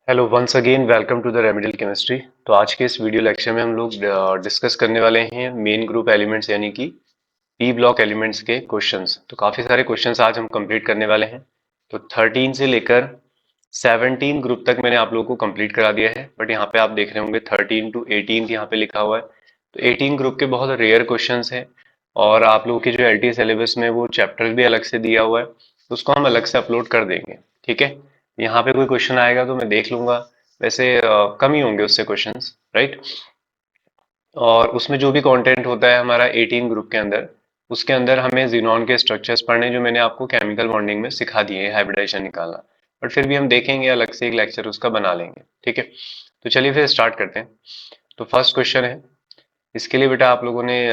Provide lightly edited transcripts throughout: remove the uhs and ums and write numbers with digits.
Hello once again welcome to the remedial chemistry. तो आज के इस वीडियो लेक्चर में हम लोग डिस्कस करने वाले हैं मेन ग्रुप एलिमेंट्स यानी कि पी ब्लॉक एलिमेंट्स के क्वेश्चंस। तो काफ़ी सारे क्वेश्चंस आज हम कंप्लीट करने वाले हैं। तो 13 से लेकर 17 ग्रुप तक मैंने आप लोगों को कंप्लीट करा दिया है, बट यहाँ पे आप देख रहे होंगे 13 टू 18 यहाँ पे लिखा हुआ है। तो 18 ग्रुप के बहुत रेयर क्वेश्चंस हैं और आप लोगों की जो एल टी सिलेबस में वो चैप्टर भी अलग से दिया हुआ है, तो उसको हम अलग से अपलोड कर देंगे। ठीक है, यहाँ पे कोई क्वेश्चन आएगा तो मैं देख लूंगा। वैसे कम ही होंगे उससे क्वेश्चंस, राइट। और उसमें जो भी कंटेंट होता है हमारा 18 ग्रुप के अंदर, उसके अंदर हमें जीनॉन के स्ट्रक्चर्स पढ़ने जो मैंने आपको केमिकल बॉन्डिंग में सिखा दिए हैं, हाइब्रिडाइजेशन निकालना। बट फिर भी हम देखेंगे, अलग से एक लेक्चर उसका बना लेंगे। ठीक है, तो चलिए फिर स्टार्ट करते हैं। तो फर्स्ट क्वेश्चन है, इसके लिए बेटा आप लोगों ने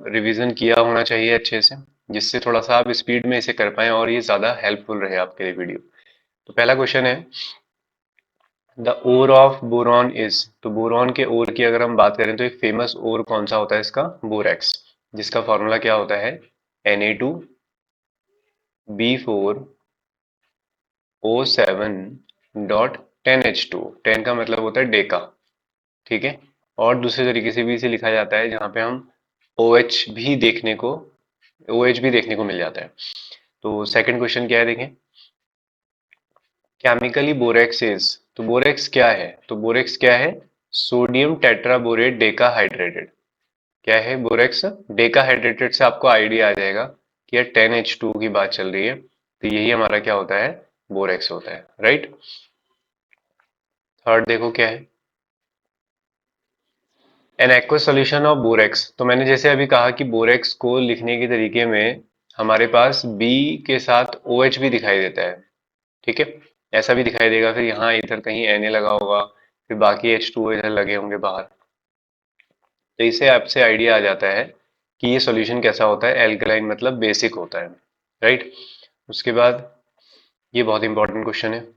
रिवीजन किया होना चाहिए अच्छे से, जिससे थोड़ा सा आप स्पीड में इसे कर पाएं और ये ज़्यादा हेल्पफुल रहे आपके लिए वीडियो। तो पहला क्वेश्चन है, the ore of boron is. तो बोरॉन के ओर की अगर हम बात करें तो एक फेमस ओर कौन सा होता है इसका? बोरेक्स, जिसका फॉर्मूला क्या होता है? Na2B4O7.10H2। 10 का मतलब होता है डेका। ठीक है, और दूसरे तरीके से भी इसे लिखा जाता है जहाँ पे हम OH भी देखने को OH भी देखने को मिल जाता है। तो सेकंड क्वेश्चन क्या है देखें, केमिकली बोरेक्स इज। तो बोरेक्स क्या है? तो बोरेक्स क्या है? Sodium tetraborate Deka hydrated. क्या है बोरेक्स? डेका हाइड्रेटेड से आपको आइडिया आ जाएगा कि यार 10H2 की बात चल रही है, तो यही हमारा क्या होता है? बोरेक्स होता है, राइट। थर्ड देखो क्या है, an aqueous solution of borax. तो मैंने जैसे अभी कहा कि बोरेक्स को लिखने के तरीके में हमारे पास बी के साथ OH भी दिखाई देता है। ठीक है, ऐसा भी दिखाई देगा, फिर यहाँ इधर कहीं Na लगा होगा, फिर बाकी H2O इधर लगे होंगे बाहर। तो इससे आपसे आइडिया आ जाता है कि ये सॉल्यूशन कैसा होता है, एल्कलाइन मतलब बेसिक होता है, राइट। उसके बाद ये बहुत इंपॉर्टेंट क्वेश्चन है,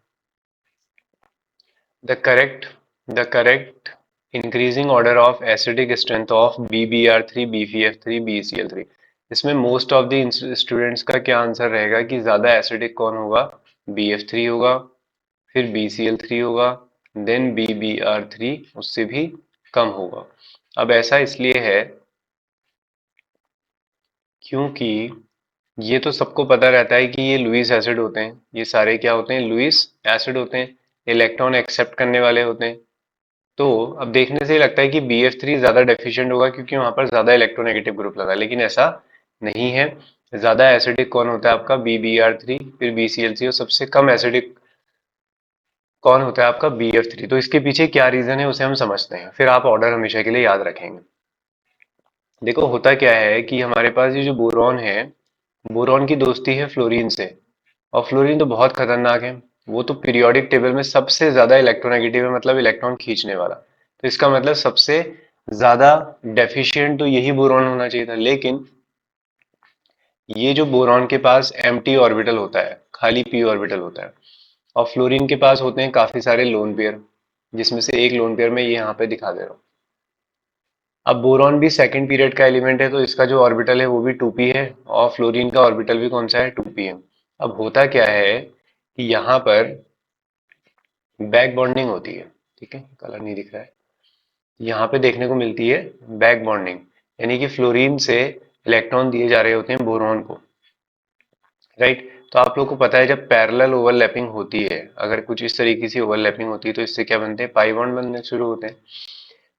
the correct the correct increasing order of acidic strength of BbR3 BPF3 BCl3। इसमें मोस्ट ऑफ द स्टूडेंट्स का क्या आंसर रहेगा कि ज्यादा एसिडिक कौन होगा? BF3 होगा, फिर BCl3 होगा, देन BbR3 उससे भी कम होगा। अब ऐसा इसलिए है क्योंकि ये तो सबको पता रहता है कि ये लुईस एसिड होते हैं, ये सारे क्या होते हैं? लुईस एसिड होते हैं, इलेक्ट्रॉन एक्सेप्ट करने वाले होते हैं। तो अब देखने से ही लगता है कि BF3 ज्यादा डेफिशिएंट होगा क्योंकि वहां पर ज्यादा इलेक्ट्रोनेगेटिव ग्रुप लगा है, लेकिन ऐसा नहीं है। ज्यादा एसिडिक कौन होता है आपका? BbR3, फिर BCl3, और सबसे कम एसिडिक कौन होता है आपका? BF3। तो इसके पीछे क्या रीजन है उसे हम समझते हैं, फिर आप ऑर्डर हमेशा के लिए याद रखेंगे। देखो होता क्या है कि हमारे पास ये जो बोरॉन है, बोरॉन की दोस्ती है फ्लोरीन से, और फ्लोरीन तो बहुत खतरनाक है। वो तो पीरियोडिक टेबल में सबसे ज्यादा इलेक्ट्रोनेगेटिव है, मतलब इलेक्ट्रॉन खींचने वाला। तो इसका मतलब सबसे ज्यादा डेफिशिएंट तो यही बोरॉन होना चाहिए था। लेकिन ये जो बोरॉन के पास एम्प्टी ऑर्बिटल होता है, खाली पी ऑर्बिटल होता है, और फ्लोरीन के पास होते हैं काफी सारे लोन पेयर, जिसमें से एक लोन पेयर मैं ये यहाँ पे दिखा दे रहा हूँ। अब बोरॉन भी सेकंड पीरियड का एलिमेंट है, तो इसका जो ऑर्बिटल है वो भी 2p है, और फ्लोरीन का ऑर्बिटल भी कौन सा है? 2p है। अब होता क्या है कि यहाँ पर बैक बॉन्डिंग होती है। ठीक है, कलर नहीं दिख रहा है, यहाँ पे देखने को मिलती है बैक बॉन्डिंग, यानी कि फ्लोरीन से इलेक्ट्रॉन दिए जा रहे होते हैं बोरॉन को, राइट। तो आप लोग को पता है जब पैरेलल ओवरलैपिंग होती है, अगर कुछ इस तरीके से ओवरलैपिंग होती है तो इससे क्या बनते हैं? पाई बॉन्ड बनने शुरू होते हैं।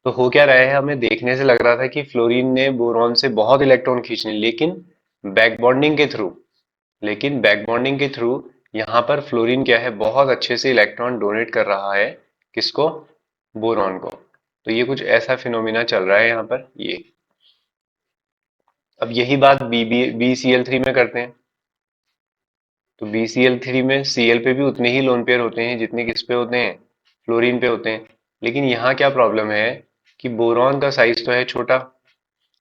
तो हो क्या रहा है, हमें देखने से लग रहा था कि फ्लोरीन ने बोरॉन से बहुत इलेक्ट्रॉन खींचने, बैक बॉन्डिंग के थ्रू लेकिन बैक बॉन्डिंग के थ्रू यहाँ पर फ्लोरीन क्या है? बहुत अच्छे से इलेक्ट्रॉन डोनेट कर रहा है, किसको? बोरॉन को। तो ये कुछ ऐसा फिनोमिना चल रहा है यहाँ पर ये। अब यही बात BCl3 में करते हैं। तो BCl3 में Cl पे भी उतने ही लोन पेयर होते हैं जितने किस पे होते हैं? फ्लोरीन पे होते हैं। लेकिन यहाँ क्या प्रॉब्लम है कि बोरॉन का साइज तो है छोटा,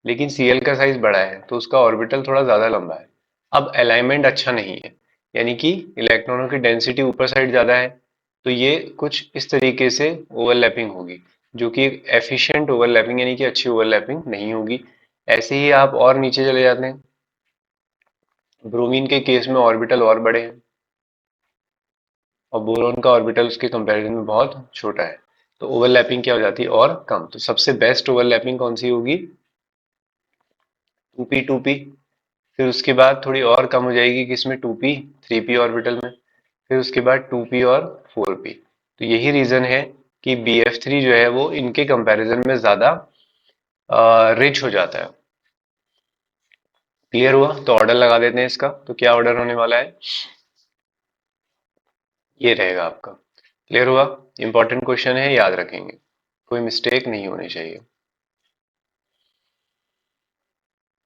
लेकिन Cl का साइज बड़ा है, तो उसका ऑर्बिटल थोड़ा ज्यादा लंबा है। अब अलाइनमेंट अच्छा नहीं है, यानी कि इलेक्ट्रॉनों की डेंसिटी ऊपर साइड ज्यादा है, तो ये कुछ इस तरीके से ओवरलैपिंग होगी, जो कि एक एफिशिएंट ओवरलैपिंग यानी कि अच्छी ओवरलैपिंग नहीं होगी। ऐसे ही आप और नीचे चले जाते हैं, ब्रोमीन के केस में ऑर्बिटल और बड़े हैं, और बोरोन का ऑर्बिटल उसके कंपैरिजन में बहुत छोटा है, तो ओवरलैपिंग क्या हो जाती है और कम। तो सबसे बेस्ट ओवरलैपिंग कौन सी होगी? 2p 2p। फिर उसके बाद थोड़ी और कम हो जाएगी किसमें? 2p 3p ऑर्बिटल में। फिर उसके बाद 2p और 4p। तो यही रीजन है कि BF3 जो है वो इनके कंपैरिजन में ज्यादा रिच हो जाता है। क्लियर हुआ? तो ऑर्डर लगा देते हैं इसका। तो क्या ऑर्डर होने वाला है? ये रहेगा आपका। क्लियर हुआ? इंपॉर्टेंट क्वेश्चन है, याद रखेंगे, कोई मिस्टेक नहीं होनी चाहिए।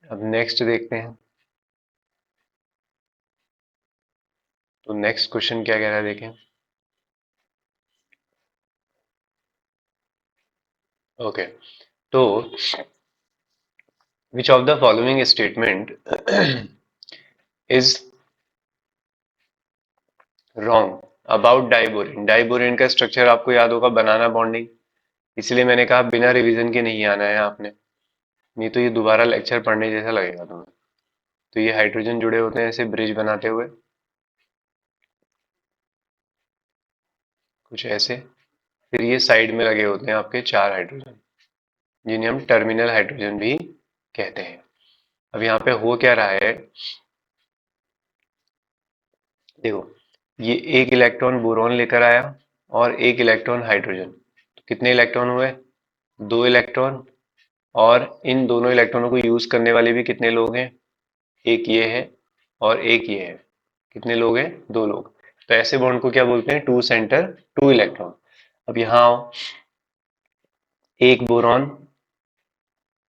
अब नेक्स्ट देखते हैं। तो नेक्स्ट क्वेश्चन क्या कह रहा है देखें। ओके, तो which of the following statement is wrong about diborane? Diborane का स्ट्रक्चर आपको याद होगा, बनाना बॉन्डिंग। इसलिए मैंने कहा बिना रिवीजन के नहीं आना है आपने, नहीं तो ये दोबारा लेक्चर पढ़ने जैसा लगेगा तुम्हें। तो ये हाइड्रोजन जुड़े होते हैं ऐसे ब्रिज बनाते हुए, कुछ ऐसे। फिर ये साइड में लगे होते हैं आपके चार हाइड्रोजन, जिन्हें हम टर्मिनल हाइड्रोजन भी कहते हैं। अब यहाँ पे हो क्या रहा है, देखो, ये एक इलेक्ट्रॉन बोरॉन लेकर आया और एक इलेक्ट्रॉन हाइड्रोजन। तो कितने इलेक्ट्रॉन हुए? दो इलेक्ट्रॉन। और इन दोनों इलेक्ट्रॉनों को यूज करने वाले भी कितने लोग हैं? एक ये है और एक ये है। कितने लोग हैं? दो लोग। तो ऐसे बॉन्ड को क्या बोलते हैं? Two centre two electron. अब यहाँ आओ, एक बोरॉन,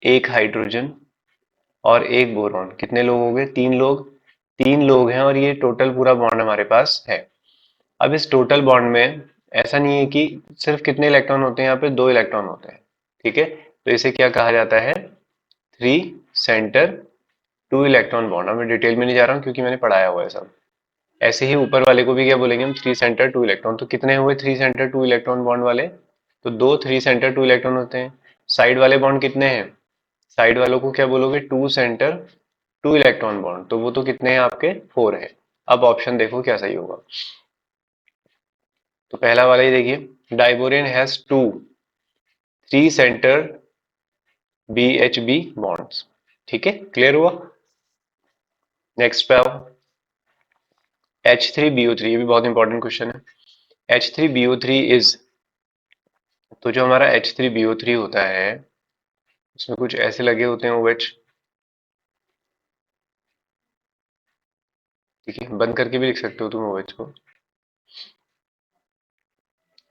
एक हाइड्रोजन और एक बोरॉन, कितने लोग हो गए? तीन लोग। तीन लोग हैं और ये टोटल पूरा बॉन्ड हमारे पास है। अब इस टोटल बॉन्ड में ऐसा नहीं है कि सिर्फ कितने इलेक्ट्रॉन होते हैं, यहाँ पे दो इलेक्ट्रॉन होते हैं। ठीक है, तो इसे क्या कहा जाता है? Three centre two electron bond. अब मैं डिटेल में नहीं जा रहा हूँ क्योंकि मैंने पढ़ाया हुआ है सब। ऐसे ही ऊपर वाले को भी क्या बोलेंगे हम? Three centre two electron. तो कितने हुए three centre two electron bond वाले? तो दो थ्री सेंटर टू इलेक्ट्रॉन होते हैं। साइड वाले बॉन्ड कितने हैं? साइड वालों को क्या बोलोगे? Two centre two electron bond. तो वो तो कितने हैं आपके? फोर है। अब ऑप्शन देखो क्या सही होगा। तो पहला वाला ही देखिए, diborane has two three centre BHB bonds. ठीक है, क्लियर हुआ? नेक्स्ट पे आओ, H3BO3, ये भी बहुत इंपॉर्टेंट क्वेश्चन है। H3BO3 इज, तो जो हमारा H3BO3 होता है उसमें कुछ ऐसे लगे होते हैं OH। ठीक है, बंद करके भी लिख सकते हो तुम OH को।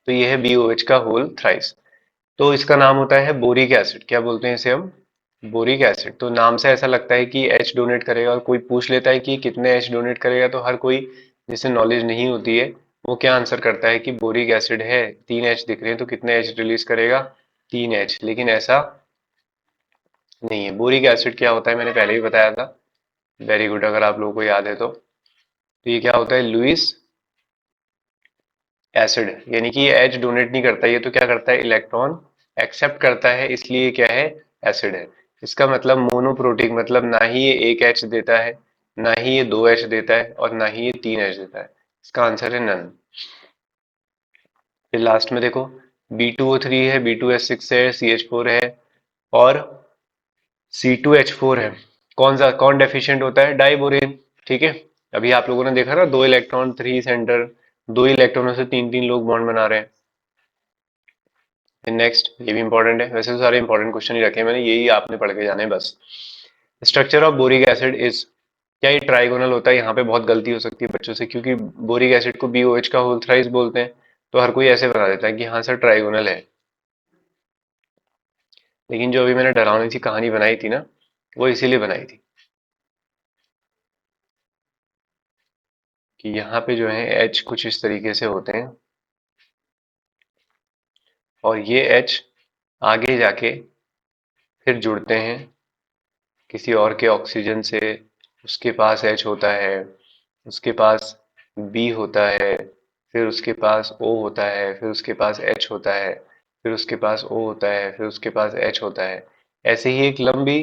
तो ये है BOH का होल थ्राइस। तो इसका नाम होता है बोरिक एसिड। क्या बोलते हैं इसे हम? Boric acid. तो नाम से ऐसा लगता है कि H डोनेट करेगा, और कोई पूछ लेता है कि कितने H डोनेट करेगा, तो हर कोई जिसे नॉलेज नहीं होती है वो क्या आंसर करता है कि बोरिक एसिड है, तीन H दिख रहे हैं तो कितने H रिलीज करेगा? तीन H। लेकिन ऐसा नहीं है। बोरिक एसिड क्या होता है मैंने पहले ही बताया था। वेरी गुड, अगर आप लोगों को याद है तो ये क्या होता है? Lewis acid. यानी कि ये एच डोनेट नहीं करता, ये तो क्या करता है? इलेक्ट्रॉन एक्सेप्ट करता है, इसलिए क्या है? एसिड है। इसका मतलब मोनोप्रोटिक, मतलब ना ही ये एक एच देता है, ना ही ये दो एच देता है, और ना ही ये तीन एच देता है। इसका आंसर है नन। फिर लास्ट में देखो, B2O3 है, B2S6 है, CH4 है और C2H4 है। कौन डेफिशिएंट होता है? डाइबोरेन। ठीक है, अभी आप लोगों ने देखा ना, दो इलेक्ट्रॉन थ्री सेंटर, दो इलेक्ट्रॉनों से तीन तीन लोग बॉन्ड बना रहे हैं। नेक्स्ट, ये भी इंपॉर्टेंट है, वैसे तो सारे इंपॉर्टेंट क्वेश्चन ही रखे हैं मैंने, यही आपने पढ़ के जाने हैं बस। Structure of boric acid is, क्या ये ट्राइगोनल होता है? यहाँ पे बहुत गलती हो सकती है बच्चों से, क्योंकि बोरिक एसिड को BOH का होल थ्राइस बोलते हैं, तो हर कोई ऐसे बना देता है कि हाँ सर ट्राइगोनल है। लेकिन जो अभी मैंने डरावनी सी कहानी बनाई थी ना, वो इसीलिए बनाई थी कि यहाँ पे जो है H कुछ इस तरीके से होते हैं, और ये H आगे जाके फिर जुड़ते हैं किसी और के ऑक्सीजन से। उसके पास H होता है, उसके पास B होता है, फिर उसके पास O होता है, फिर उसके पास H होता है, फिर उसके पास O होता है, फिर उसके पास H होता है। ऐसे ही एक लंबी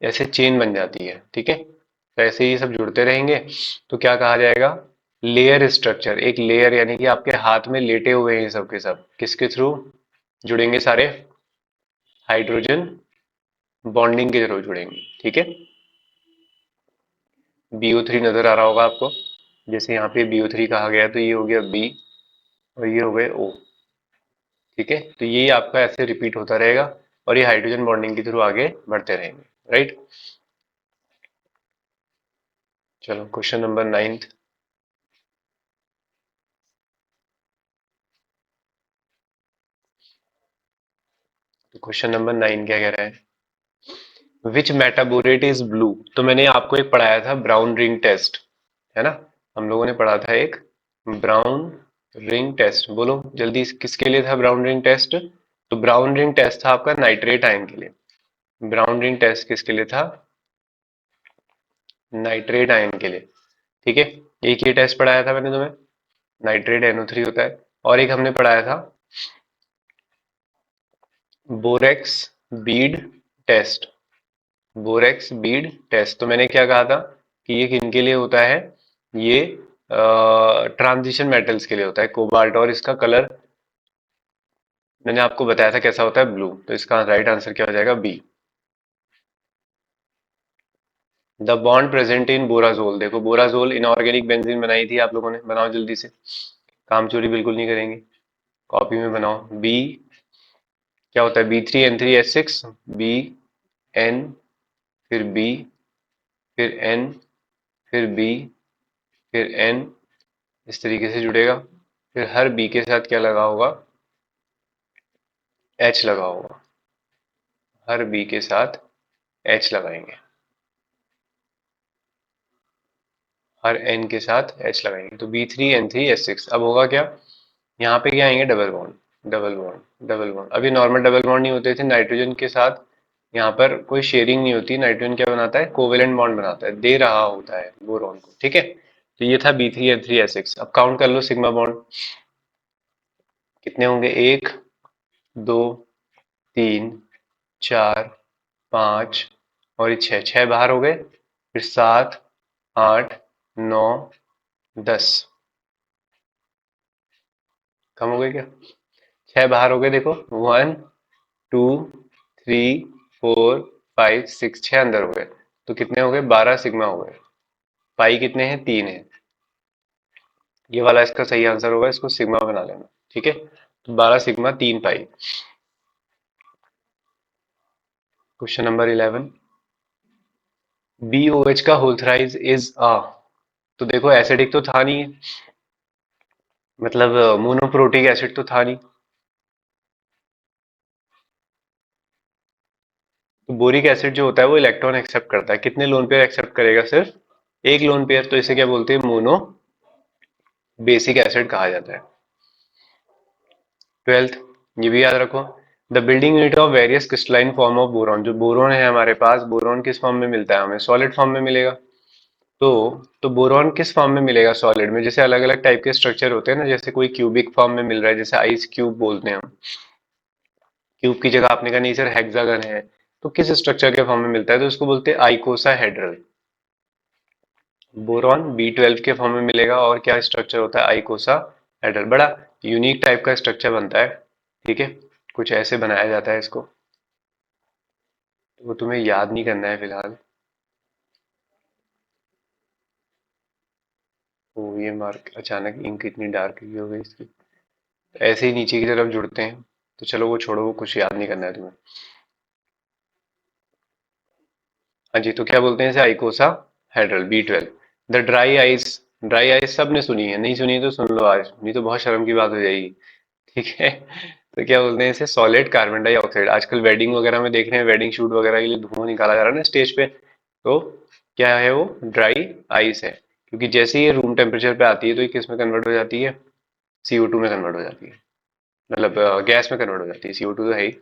ऐसे चेन बन जाती है। ठीक है, तो ऐसे ही सब जुड़ते रहेंगे तो क्या कहा जाएगा? लेयर स्ट्रक्चर, एक लेयर यानी कि आपके हाथ में लेटे हुए हैं सब के सब, किसके थ्रू जुड़ेंगे सारे? हाइड्रोजन बॉन्डिंग के थ्रू जुड़ेंगे, ठीक है। BO3 नजर आ रहा होगा आपको, जैसे यहाँ पे BO3 कहा गया है, तो ये हो गया B और ये हो गए O, ठीक है। तो ये आपका ऐसे रिपीट होता रहेगा और ये हाइड्रोजन बॉन्डिंग के थ्रू आगे बढ़ते रहेंगे, राइट। चलो क्वेश्चन नंबर 9। तो क्वेश्चन नंबर 9 क्या कह रहा है? विच मेटाबोरेट इज ब्लू? तो मैंने आपको एक पढ़ाया था ब्राउन रिंग टेस्ट, है ना। हम लोगों ने पढ़ा था एक ब्राउन रिंग टेस्ट, बोलो जल्दी, किसके लिए था ब्राउन रिंग टेस्ट? तो ब्राउन रिंग टेस्ट था आपका नाइट्रेट आयन के लिए। ब्राउन रिंग टेस्ट किसके लिए था? नाइट्रेट आयन के लिए, ठीक है। एक ये टेस्ट पढ़ाया था मैंने तुम्हें, नाइट्रेट NO3 होता है। और एक हमने पढ़ाया था borax bead test. Borax bead test, तो मैंने क्या कहा था कि ये किनके लिए होता है? ये ट्रांजिशन मेटल्स के लिए होता है, कोबाल्ट, और इसका कलर मैंने आपको बताया था कैसा होता है, ब्लू। तो इसका राइट आंसर क्या हो जाएगा? B. The bond present in borazole, देखो बोराजोल इनऑर्गेनिक बेंजीन बनाई थी आप लोगों ने, बनाओ जल्दी से, काम चोरी बिल्कुल नहीं करेंगे, कॉपी में बनाओ। बी क्या होता है? B3N3H6, B N, फिर B, फिर N, फिर B, फिर N, इस तरीके से जुड़ेगा। फिर हर B के साथ क्या लगा होगा? H लगा होगा, हर B के साथ H लगाएंगे, हर N के साथ H लगाएंगे, तो B3N3H6। अब होगा क्या? यहाँ पे क्या आएंगे? Double bond, double bond, double bond. अभी नॉर्मल डबल बॉन्ड नहीं होते थे नाइट्रोजन के साथ, यहाँ पर कोई शेयरिंग नहीं होती, नाइट्रोजन क्या बनाता है? कोवेलेंट बॉन्ड बनाता है, दे रहा होता है बोरॉन को, ठीक है। तो ये था B3N3H6। अब काउंट कर लो सिग्मा बॉन्ड कितने होंगे? एक, दो, तीन, चार, पाँच, और ये छः, छः बाहर हो गए। फिर सात, आठ, नौ, 10, कम हो गए क्या? छः बाहर हो गए, देखो, 1 2 3 4 5 6, छः अंदर हो गए। तो कितने हो गए? 12 सिग्मा हो गए। पाई कितने हैं? 3 है। ये वाला इसका सही आंसर होगा, इसको सिग्मा बना लेना, ठीक है। तो 12 sigma 3 pi. Question number 11। BOH का होल थ्राइस इज अ, तो देखो एसिडिक तो था नहीं, मतलब मोनोप्रोटिक एसिड तो था नहीं। तो बोरिक एसिड जो होता है वो इलेक्ट्रॉन एक्सेप्ट करता है, कितने लोन पेयर एक्सेप्ट करेगा? सिर्फ एक लोन पेयर, तो इसे क्या बोलते हैं? मोनो बेसिक एसिड कहा जाता है। 12th, ये भी याद रखो। The building unit of various crystalline form of boron, जो बोरॉन है हमारे पास, बोरॉन किस फॉर्म में मिलता है हमें? सॉलिड फॉर्म में मिलेगा। तो तो बोरॉन किस फॉर्म में मिलेगा? सॉलिड में। जैसे अलग अलग टाइप के स्ट्रक्चर होते हैं ना, जैसे कोई क्यूबिक फॉर्म में मिल रहा है, जैसे आइस क्यूब बोलते हैं हम, क्यूब की जगह आपने कहा नहीं सर हेक्सागन है, तो किस स्ट्रक्चर के फॉर्म में मिलता है? तो इसको बोलते हैं आइकोसाहेड्रल। बोरॉन B12 के फॉर्म में मिलेगा, और क्या स्ट्रक्चर होता है? आइकोसाहेड्रल। बड़ा यूनिक टाइप का स्ट्रक्चर बनता है, ठीक है। कुछ ऐसे बनाया जाता है इसको, तो वो तुम्हें याद नहीं करना है फिलहाल। तो ये मार्क, अचानक इंक इतनी डार्क क्यों हो गई इसकी? ऐसे ही नीचे की तरफ जुड़ते हैं, तो चलो वो छोड़ो, वो कुछ याद नहीं करना है तुम्हें। हाँ जी, तो क्या बोलते हैं इसे? आइकोसा हेड्रल, B12। The dry ice, dry ice सबने सुनी है, नहीं सुनी है तो सुन लो आज, नहीं तो बहुत शर्म की बात हो जाएगी, ठीक है। तो क्या बोलते हैं इसे? Solid carbon dioxide. आजकल वेडिंग वगैरह में देख रहे हैं, वेडिंग शूट वगैरह के लिए धुआं निकाला जा रहा है ना स्टेज पे, तो क्या है वो? ड्राई आइस है, क्योंकि जैसे ही ये रूम टेम्परेचर पे आती है तो ये किस में कन्वर्ट हो जाती है? CO2 में कन्वर्ट हो जाती है, मतलब गैस में कन्वर्ट हो जाती है, CO2 तो है ही।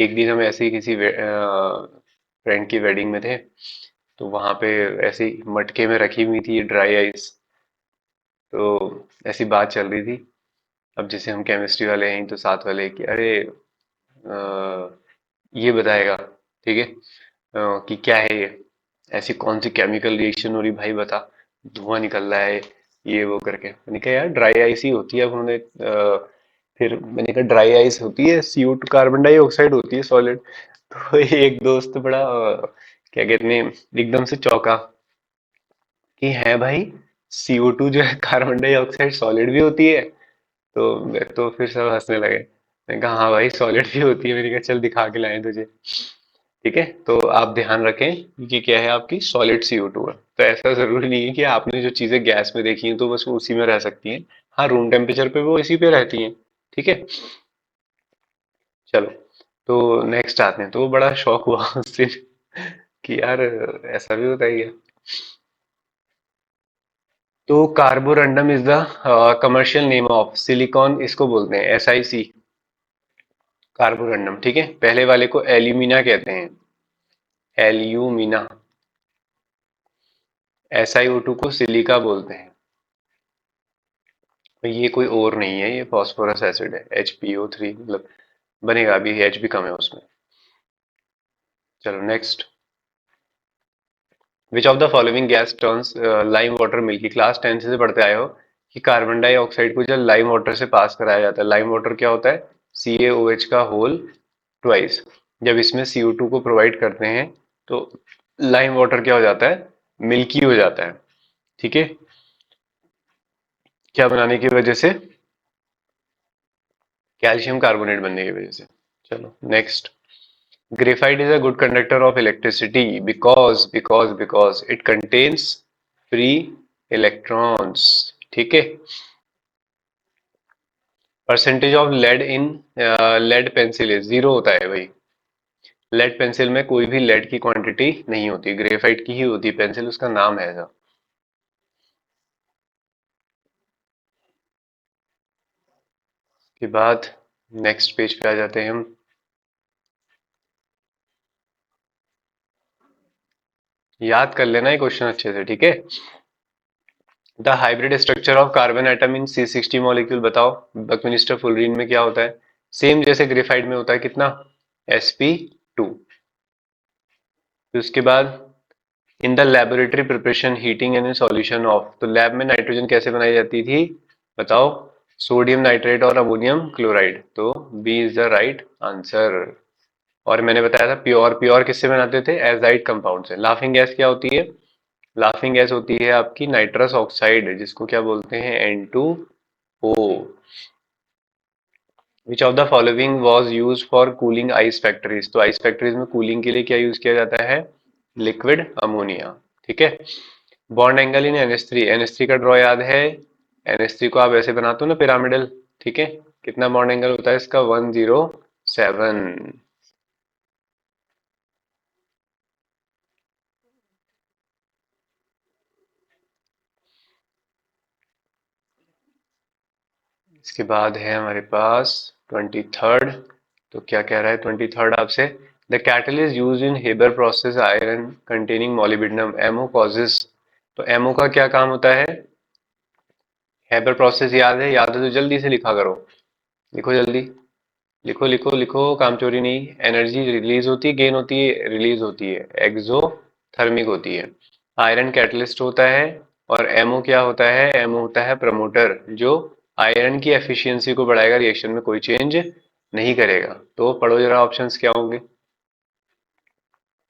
एक दिन हम ऐसे ही किसी फ्रेंड की वेडिंग में थे, तो वहां पे ऐसी मटके में रखी हुई थी ड्राई आइस, तो ऐसी बात चल रही थी। अब जैसे हम केमिस्ट्री वाले हैं तो साथ वाले कि अरे ये बताएगा, ठीक है। कि क्या है ये, ऐसी कौन सी केमिकल रिएक्शन हो रही भाई बता, धुआं निकल रहा है, ये वो करके। मैंने कहा यार ड्राई आइस ही होती है। अब उन्होंने फिर मैंने कहा ड्राई आइस होती है, CO2 कार्बन डाइऑक्साइड होती है सॉलिड। तो एक दोस्त बड़ा क्या कहते हैं, एकदम से चौंका कि है भाई, CO2 जो है कार्बन डाइऑक्साइड सॉलिड भी होती है। तो फिर सब हंसने लगे। मैंने कहा हाँ भाई सॉलिड भी होती है। मैंने कहा चल दिखा के लाएं तुझे। ठीक है, तो आप ध्यान रखें कि क्या है, आपकी सॉलिड CO2 है। तो ऐसा जरूरी नहीं है कि आपने जो चीजें गैस में देखी हैं तो बस वो उसी में रह सकती हैं। हाँ, रूम टेम्परेचर पे वो इसी पे रहती हैं। ठीक है, चलो, तो नेक्स्ट आते हैं। तो वो बड़ा शौक हुआ उससे कि यार ऐसा भी होता है क्या। तो Carborundum is the commercial name of silicon, इसको बोलते हैं SiC, कार्बोरंडम। ठीक है, पहले वाले को एल्यूमिना कहते हैं, एल्यूमिना। SiO2 को सिलिका बोलते हैं। तो ये कोई और नहीं है, ये फास्फोरस एसिड है, HPO3, मतलब बनेगा, अभी H भी कम है उसमें। चलो next. Which of the following gas turns lime water milky. Class 10 से पढ़ते आए हो कि कार्बन डाइऑक्साइड को जब लाइम वाटर से पास कराया जाता है, लाइम वाटर क्या होता है, CaOH का होल ट्वाइस। जब इसमें CO2 को प्रोवाइड करते हैं तो लाइम वाटर क्या हो जाता है, मिल्की हो जाता है। ठीक है, क्या बनाने की वजह से, कैल्शियम कार्बोनेट बनने की वजह से। चलो next. Graphite is a good conductor of electricity because it contains free electrons. ठीक है, percentage of lead in lead pencil is 0 होता है भाई। लेड पेंसिल में कोई भी लेड की क्वांटिटी नहीं होती, ग्रेफाइट की ही होती है पेंसिल, उसका नाम है ऐसा। के बाद नेक्स्ट पेज पे आ जाते हैं हम। याद कर लेना ये क्वेश्चन अच्छे से, ठीक है। The hybrid structure of carbon atom in C60 molecule बताओ। बकमिनिस्टर फुलरीन में क्या होता है, सेम जैसे ग्रेफाइट में होता है, कितना, sp2। फिर उसके बाद in the laboratory preparation heating and solution of, तो लैब में नाइट्रोजन कैसे बनाई जाती थी बताओ, सोडियम नाइट्रेट और अमोनियम क्लोराइड। तो B is the right answer. और मैंने बताया था प्योर, प्योर किससे बनाते थे, एजाइड कंपाउंड से। लाफिंग गैस क्या होती है, लाफिंग गैस होती है आपकी नाइट्रस ऑक्साइड, जिसको क्या बोलते हैं, N2O। Which of the following was use for cooling ice factories, तो आइस फैक्ट्रीज में कूलिंग के लिए क्या यूज किया जाता है, लिक्विड अमोनिया। ठीक है, bond angle in NH3, NH3 का ड्रॉ याद है, NH3 को आप ऐसे बनाते हो ना पिरामिडल। ठीक है, कितना बॉन्ड एंगल होता है इसका, 107। इसके बाद है हमारे पास 23rd। तो क्या कह रहा है 23rd आपसे, the catalyst is use in Haber process iron containing molybdenum MO causes. तो एमओ का क्या काम होता है, हेबर प्रोसेस याद है, याद है तो जल्दी से लिखा करो, लिखो जल्दी, लिखो लिखो लिखो, काम चोरी नहीं। एनर्जी रिलीज होती है, गेन होती है, रिलीज होती है, एक्सोथर्मिक होती है। आयरन कैटलिस्ट होता है, और एमओ क्या होता है, एमओ होता है प्रमोटर, जो आयरन की एफिशिएंसी को बढ़ाएगा, रिएक्शन में कोई चेंज नहीं करेगा। तो पढ़ो जरा ऑप्शंस क्या होंगे।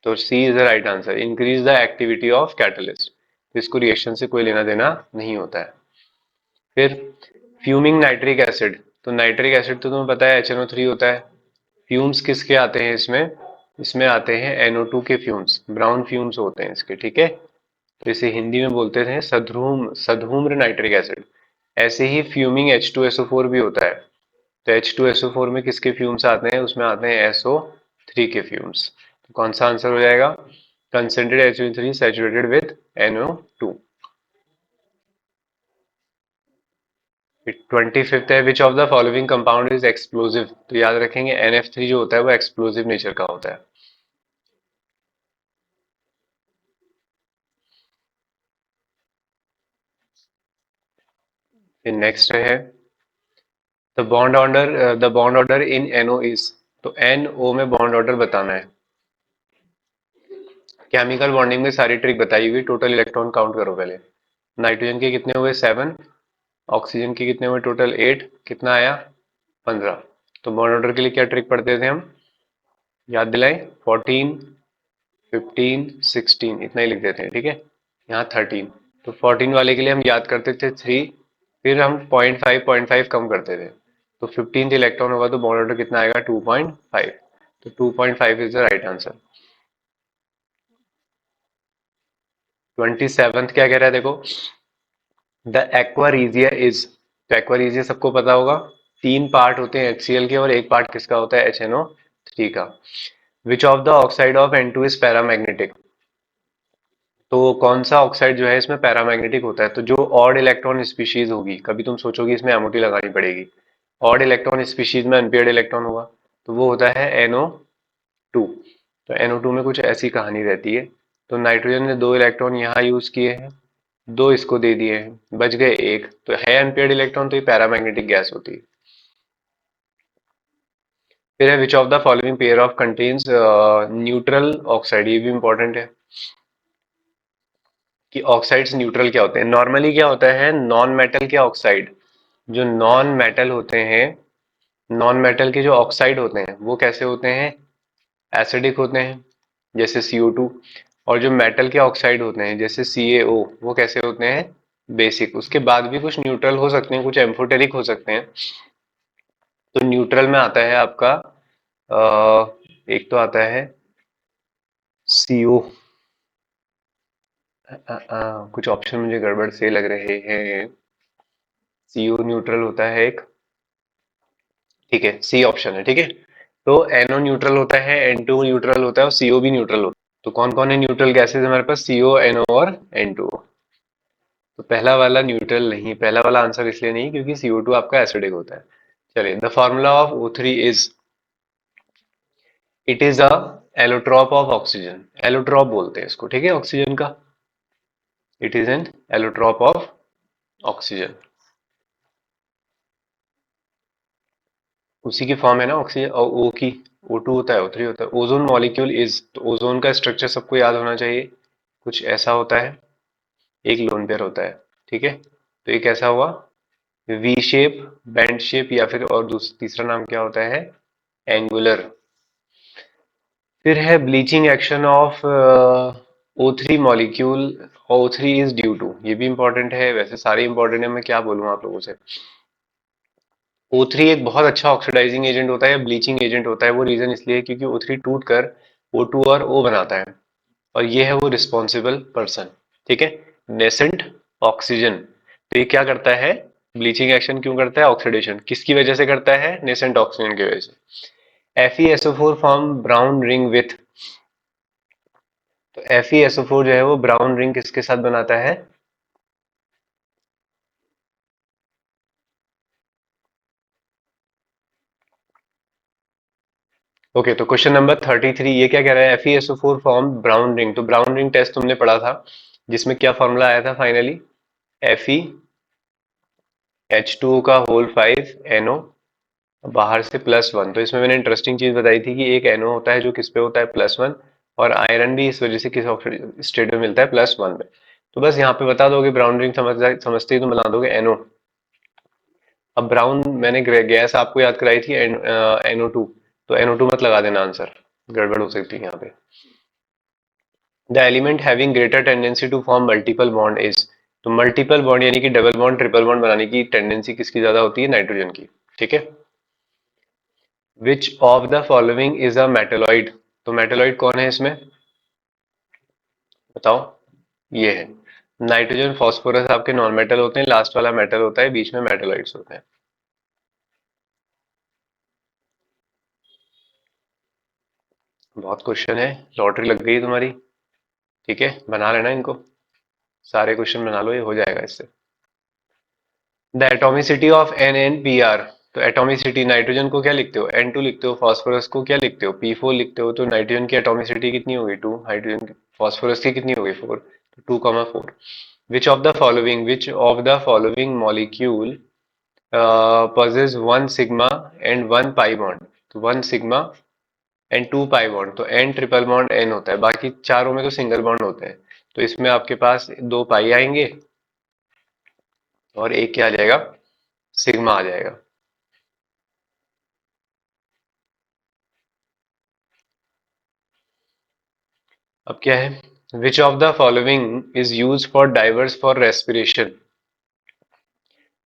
तो C is the right answer, increase the activity of catalyst. तो इसको रिएक्शन से कोई लेना देना नहीं होता है। फिर फ्यूमिंग नाइट्रिक एसिड, तो नाइट्रिक एसिड तो तुम्हें पता है HNO3 होता है। फ्यूम्स किसके आते हैं इसमें, इसमें आते हैं NO2 के फ्यूम्स, ब्राउन फ्यूम्स होते हैं इसके। ठीक है, तो इसे हिंदी में बोलते थे सधूम्र नाइट्रिक एसिड। ऐसे ही फ्यूमिंग H2SO4 भी होता है। तो H2SO4 में किसके फ्यूम्स आते हैं, उसमें आते हैं SO3 के फ्यूम्स। तो कौन सा आंसर हो जाएगा, concentrated HO3 saturated with NO2। 25th है, विच of the following compound is explosive. तो याद रखेंगे NF3 जो होता है वो एक्सप्लोजिव नेचर का होता है। फिर नेक्स्ट है the bond order in NO is, तो NO में बॉन्ड ऑर्डर बताना है। केमिकल बॉन्डिंग में सारी ट्रिक बताई हुई, टोटल इलेक्ट्रॉन काउंट करो पहले। नाइट्रोजन के कितने हुए 7, ऑक्सीजन के कितने हुए टोटल 8, कितना आया 15। तो बॉन्ड ऑर्डर के लिए क्या ट्रिक पढ़ते थे हम, याद दिलाएं, 14, 15, 16 इतना ही लिख देते हैं, ठीक है। यहाँ 13, तो 14 वाले के लिए हम याद करते थे 3, फिर हम 0.5 कम करते थे, तो 15th इलेक्ट्रॉन होगा तो बॉन्ड ऑर्डर कितना आएगा 2.5, तो 2.5 is the right answer. 27th क्या कह रहा है देखो, द एक्वारीजिया इज, तो एक्वारीजिया सबको पता होगा, 3 पार्ट होते हैं HCl के और एक पार्ट किसका होता है HNO3 का। विच of the oxide of N2 is paramagnetic, तो कौन सा ऑक्साइड जो है इसमें पैरामैग्नेटिक होता है, तो जो ऑड इलेक्ट्रॉन स्पीशीज होगी, कभी तुम सोचोगे इसमें एमओटी लगानी पड़ेगी, ऑड इलेक्ट्रॉन स्पीशीज में अनपेयर्ड इलेक्ट्रॉन होगा, तो वो होता है NO2। तो NO2 में कुछ ऐसी कहानी रहती है, तो नाइट्रोजन ने 2 इलेक्ट्रॉन यहाँ यूज किए हैं, 2 इसको दे दिए हैं, बच गए 1, तो है अनपेयर्ड इलेक्ट्रॉन, तो ये पैरामैग्नेटिक गैस होती है। फिर है विच of the following pair of contains neutral oxide, ये भी इंपॉर्टेंट है कि ऑक्साइड्स न्यूट्रल क्या होते हैं। नॉर्मली क्या होता है, नॉन मेटल के ऑक्साइड, जो नॉन मेटल होते हैं, नॉन मेटल के जो ऑक्साइड होते हैं वो कैसे होते हैं, एसिडिक होते हैं, जैसे CO2। और जो मेटल के ऑक्साइड होते हैं जैसे CaO, वो कैसे होते हैं, बेसिक। उसके बाद भी कुछ न्यूट्रल हो सकते हैं, कुछ एम्फोटेरिक हो सकते हैं। तो न्यूट्रल में आता है आपका एक तो आता है CO, कुछ ऑप्शन मुझे गड़बड़ से लग रहे हैं, CO न्यूट्रल होता है एक, ठीक है, सी ऑप्शन है, ठीक है। तो NO न्यूट्रल होता है, N2 न्यूट्रल होता है और CO भी न्यूट्रल होता है। तो कौन कौन है न्यूट्रल गैसेज हमारे पास, CO, NO और N2। तो पहला वाला न्यूट्रल नहीं, पहला वाला आंसर इसलिए नहीं क्योंकि CO2 आपका एसिडिक होता है। चलिए, the formula of O3 is, it is a allotrope of oxygen, allotrope बोलते हैं इसको, ठीक है, ऑक्सीजन का, it is an allotrope of oxygen. उसी की फॉर्म है ना ऑक्सीजन, और O की O2 होता है, O3 होता है। ओजोन मॉलिक्यूल इज, तो ओजोन का स्ट्रक्चर सबको याद होना चाहिए, कुछ ऐसा होता है, एक लोन पेयर होता है, ठीक है। तो ये कैसा हुआ, वी शेप, बैंड शेप, या फिर और तीसरा नाम क्या होता है, एंगुलर। फिर है bleaching action of O3 molecule, O3 is due to, ये भी इंपॉर्टेंट है, वैसे सारे इंपॉर्टेंट है, मैं क्या बोलूँ आप लोगों से। O3 एक बहुत अच्छा ऑक्सीडाइजिंग एजेंट होता है, ब्लीचिंग एजेंट होता है, वो रीजन इसलिए है क्योंकि O3 टूट कर O2 और O बनाता है, और ये है वो रिस्पॉन्सिबल पर्सन, ठीक है, नेसेंट ऑक्सीजन। तो ये क्या करता है, ब्लीचिंग एक्शन क्यों करता है, ऑक्सीडेशन किसकी वजह से करता है, नेसेंट ऑक्सीजन की वजह से। FeSO4 form brown ring with, तो FeSO4 जो है वो ब्राउन रिंग किसके साथ बनाता है, ओके। तो क्वेश्चन नंबर 33 ये क्या कह रहा है, FeSO4 फॉर्म ब्राउन रिंग, तो ब्राउन रिंग टेस्ट तुमने पढ़ा था, जिसमें क्या फॉर्मूला आया था फाइनली, FeH2O का होल 5 NO, बाहर से +1। तो इसमें मैंने इंटरेस्टिंग चीज बताई थी कि एक NO होता है जो किस पे होता है +1, और आयरन भी इस वजह से किस स्टेट में मिलता है +1 में। तो बस यहाँ पे बता दोगे, ब्राउन रिंग समझते ही तो बना दोगे NO। अब ब्राउन मैंने गैस आपको याद कराई थी NO2, तो NO2 मत लगा देना आंसर, गड़बड़ हो सकती है यहाँ पे। The element having greater tendency to form multiple bond is, तो मल्टीपल बॉन्ड यानी कि डबल बॉन्ड ट्रिपल बॉन्ड बनाने की टेंडेंसी किसकी ज्यादा होती है, नाइट्रोजन की, ठीक है। विच of the following is a metalloid, तो मेटेलॉइड कौन है इसमें, बताओ, ये है नाइट्रोजन, फास्फोरस आपके नॉन मेटल होते हैं, लास्ट वाला मेटल होता है, बीच में मेटेलॉइड्स होते हैं। बहुत क्वेश्चन है, लॉटरी लग गई तुम्हारी, ठीक है, बना लेना इनको, सारे क्वेश्चन बना लो, ये हो जाएगा इससे। द एटोमिसिटी ऑफ NnPr, तो एटोमिसिटी, नाइट्रोजन को क्या लिखते हो, N2 लिखते हो, फास्फोरस को क्या लिखते हो, P4 लिखते हो, तो नाइट्रोजन की एटोमिसिटी कितनी होगी 2, हाइड्रोजन फास्फोरस की कितनी होगी 4, तो 2,4। Which of the following molecule possess 1 sigma and 1 pi bond, तो 1 sigma and two pi bond, तो एन ट्रिपल बॉन्ड एन होता है, बाकी चारों में तो सिंगल बॉन्ड होते हैं। तो इसमें आपके पास दो पाई आएंगे और एक क्या आ जाएगा, सिग्मा आ जाएगा। अब क्या है, विच of the following is use for diverse for respiration.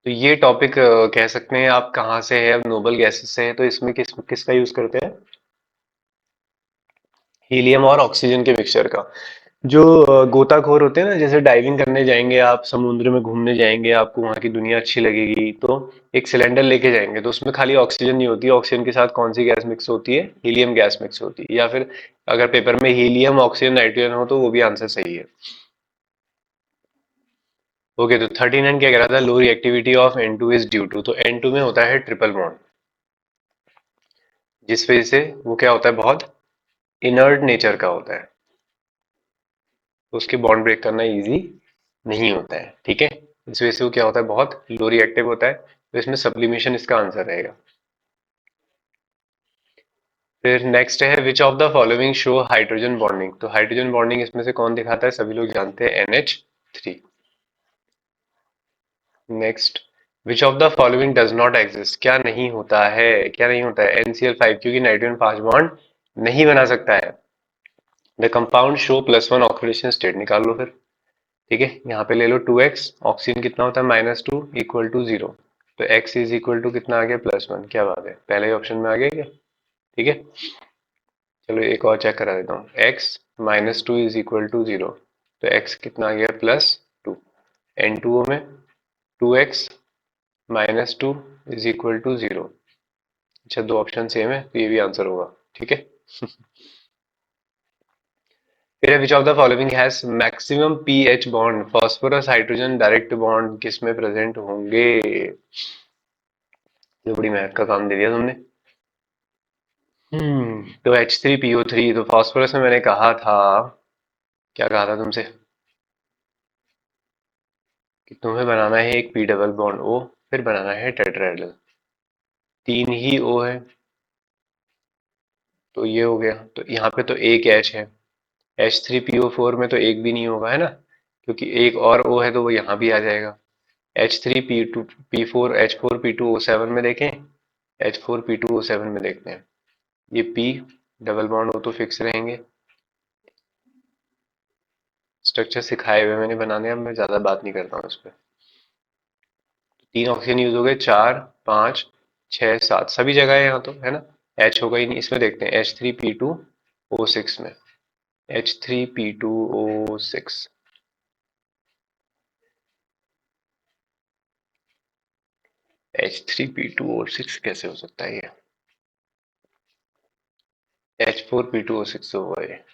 तो ये टॉपिक कह सकते हैं आप कहाँ से है, अब नोबल गैसेस से है, तो इसमें किसका यूज करते हैं, हीलियम और ऑक्सीजन के मिक्सचर का। जो गोताखोर होते हैं ना, जैसे डाइविंग करने जाएंगे आप, समुद्र में घूमने जाएंगे, आपको वहां की दुनिया अच्छी लगेगी, तो एक सिलेंडर लेके जाएंगे, तो उसमें खाली ऑक्सीजन नहीं होती, ऑक्सीजन के साथ कौन सी गैस मिक्स होती है, हीलियम गैस मिक्स होती है। या फिर अगर पेपर में हीलियम ऑक्सीजन नाइट्रोजन हो तो वो भी आंसर सही है। ओके, तो 39 क्या कह रहा था, low reactivity of N2 is due to, तो N2 में होता है ट्रिपल बॉन्ड, जिस वजह से वो क्या होता है, बहुत इनर्ट नेचर का होता है, तो उसके बॉन्ड ब्रेक करना इजी नहीं होता है, ठीक है। इस वजह से वो क्या होता है, बहुत लो रिएक्टिव होता है, तो इसमें सब्लिमेशन इसका आंसर रहेगा। फिर नेक्स्ट है, विच of the following show hydrogen bonding, तो हाइड्रोजन बॉन्डिंग इसमें से कौन दिखाता है, सभी लोग जानते हैं NH3। Next, which of the following does not exist, क्या नहीं होता है, क्या नहीं होता है, NCl5, क्योंकि नाइट्रोजन 5 बॉन्ड नहीं बना सकता है। The compound show +1 oxidation state, निकाल लो फिर। ठीक है, यहाँ पे ले लो 2x, ऑक्सीजन कितना होता है -2 इक्वल टू 0, तो x इज इक्वल टू कितना आ गया, +1, क्या बात है, पहले ही ऑप्शन में आ गया क्या। ठीक है, चलो एक और चेक करा देता हूँ, x -2 इज इक्वल टू 0, तो x कितना आ गया, +2, N2O में 2x -2 इज इक्वल टू 0। अच्छा, दो ऑप्शन सेम है तो ये भी आंसर होगा, ठीक है। फिर विच of the following has maximum pH bond, phosphorus hydrogen direct bond किस में प्रेजेंट होंगे। ये बड़ी मेहनत का काम दे दिया तुमने। तो H3PO3, तो फास्फोरस में मैंने कहा था, क्या कहा था तुमसे, कि तुम्हें बनाना है एक पी डबल बॉन्ड O, फिर बनाना है टेट्राहेड्रल, तीन ही O है, तो ये हो गया, तो यहाँ पे तो एक H है, H3PO4 में तो एक भी नहीं होगा, है ना, क्योंकि एक और O है तो वो यहाँ भी आ जाएगा। H3P4H4P2O7 में देखें, H4P2O7 में देखते हैं, ये P डबल बॉन्ड O तो फिक्स रहेंगे। स्ट्रक्चर सिखाए हुए मैंने बनाने, अब मैं ज्यादा बात नहीं करता हूँ इस पर। तीन ऑक्सीजन यूज हो गए, 4 5 6 7, सभी जगह है यहाँ तो, है ना, H होगा ही नहीं, इसमें देखते हैं H3P2O6 में, H3P2O6, H3P2O6 कैसे हो सकता है ये, H4P2O6 होगा ये।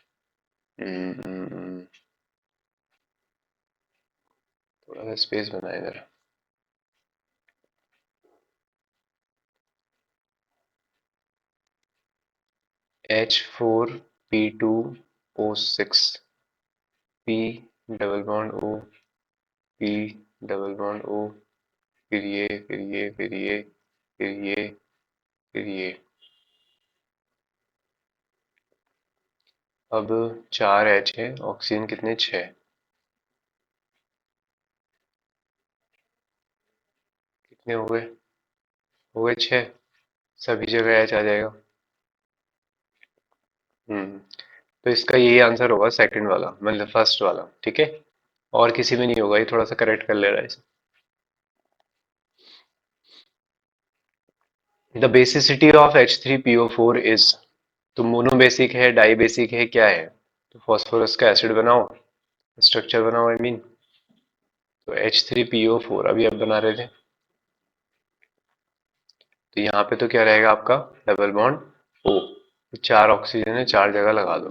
थोड़ा सा स्पेस बनाए इधर, H4P2O6, P double bond O, P double bond O, फिर ये फिर ये फिर ये फिर ये फिर ये, अब 4 H है, ऑक्सीजन कितने, 6, कितने हो गए 6, सभी जगह H आ जाएगा। हम्म, तो इसका यही आंसर होगा, सेकंड वाला, मतलब फर्स्ट वाला, ठीक है, और किसी में नहीं होगा, ये थोड़ा सा करेक्ट कर ले रहा है इसे। The basicity of H3PO4 is, तो मोनो बेसिक है, डाई बेसिक है, क्या है, तो फास्फोरस का एसिड बनाओ, स्ट्रक्चर बनाओ, आई मीन, तो H3PO4 अभी अब बना रहे थे, तो यहाँ पे तो क्या रहेगा आपका, डबल बॉन्ड O, चार ऑक्सीजन है, चार जगह लगा दो,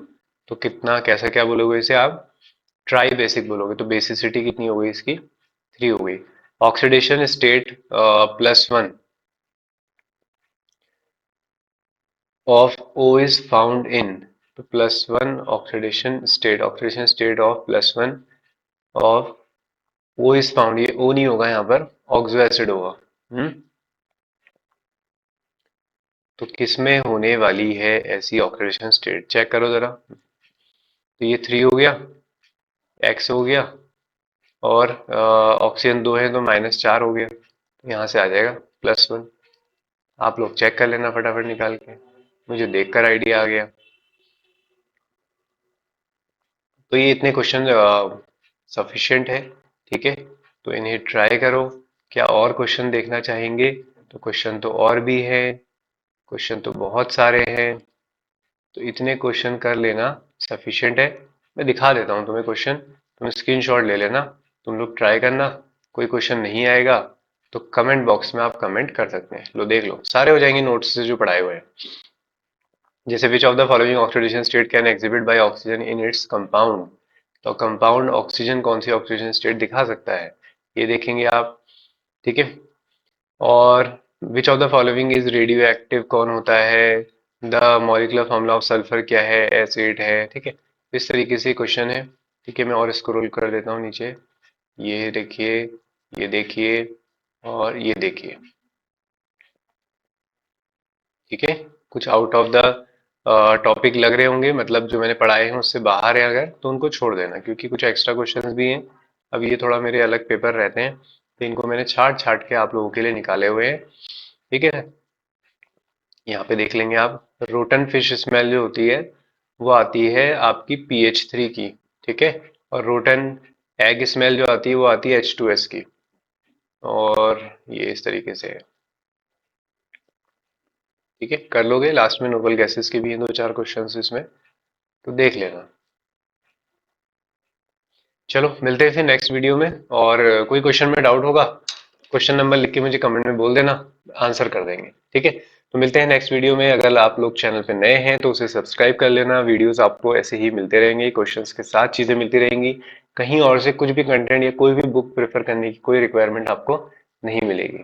तो कितना, कैसा क्या बोलोगे इसे आप, ट्राई बेसिक बोलोगे, तो बेसिसिटी कितनी हो गई इसकी, 3 हो गई। Oxidation state +1 of O is found in, तो +1 oxidation state of +1 of O is found, ये O नहीं होगा यहाँ पर, ऑक्सो एसिड होगा। हम्म, तो किसमें होने वाली है ऐसी ऑक्सीडेशन स्टेट, चेक करो जरा। तो ये 3 हो गया, एक्स हो गया, और ऑक्सीजन 2 है तो -4 हो गया, तो यहाँ से आ जाएगा +1। आप लोग चेक कर लेना फटाफट निकाल के, मुझे देखकर आइडिया आ गया। तो ये इतने क्वेश्चन सफिशिएंट है, ठीक है। तो इन्हें ट्राई करो। क्या और क्वेश्चन देखना चाहेंगे? तो क्वेश्चन तो और भी है, क्वेश्चन तो बहुत सारे हैं। तो इतने क्वेश्चन कर लेना सफिशिएंट है। मैं दिखा देता हूँ तुम्हें क्वेश्चन, तुम स्क्रीनशॉट ले लेना, तुम लोग ट्राई करना। कोई क्वेश्चन नहीं आएगा तो कमेंट बॉक्स में आप कमेंट कर सकते हैं। लो देख लो, सारे हो जाएंगे नोट्स से जो पढ़ाए हुए हैं। जैसे विच of the following oxidation state can exhibit by oxygen in its compound, तो कंपाउंड ऑक्सीजन कौन सी ऑक्सीजन स्टेट दिखा सकता है, ये देखेंगे आप, ठीक है। और विच of the following is radio active कौन होता है, the molecular formula of sulphur क्या है, एसिड है, ठीक है। इस तरीके से क्वेश्चन है, ठीक है। मैं और स्क्रॉल कर देता हूँ नीचे, ये देखिए, ये देखिए, और ये देखिए, ठीक है। कुछ आउट ऑफ द टॉपिक लग रहे होंगे, मतलब जो मैंने पढ़ाए हैं उससे बाहर है अगर, तो उनको छोड़ देना, क्योंकि कुछ एक्स्ट्रा क्वेश्चंस भी हैं। अब ये थोड़ा मेरे अलग पेपर रहते हैं, तो इनको मैंने छाट छाट के आप लोगों के लिए निकाले हुए हैं, ठीक है। यहाँ पे देख लेंगे आप, रोटन फिश स्मेल जो होती है वो आती है आपकी pH 3 की, ठीक है। और रोटन एग स्मेल जो आती है वो आती है H2S की। और ये इस तरीके से है, ठीक है। कर लोगे, लास्ट में नोबल गैसेस के भी हैं 2-4 क्वेश्चंस इसमें, तो देख लेना। चलो मिलते हैं फिर नेक्स्ट वीडियो में, और कोई क्वेश्चन में डाउट होगा, क्वेश्चन नंबर लिख के मुझे कमेंट में बोल देना, आंसर कर देंगे, ठीक है। तो मिलते हैं नेक्स्ट वीडियो में। अगर आप लोग चैनल पे नए हैं तो उसे सब्सक्राइब कर लेना, वीडियोस आपको ऐसे ही मिलते रहेंगे, क्वेश्चंस के साथ चीजें मिलती रहेंगी। कहीं और से कुछ भी कंटेंट या कोई भी बुक प्रेफर करने की कोई रिक्वायरमेंट आपको नहीं मिलेगी।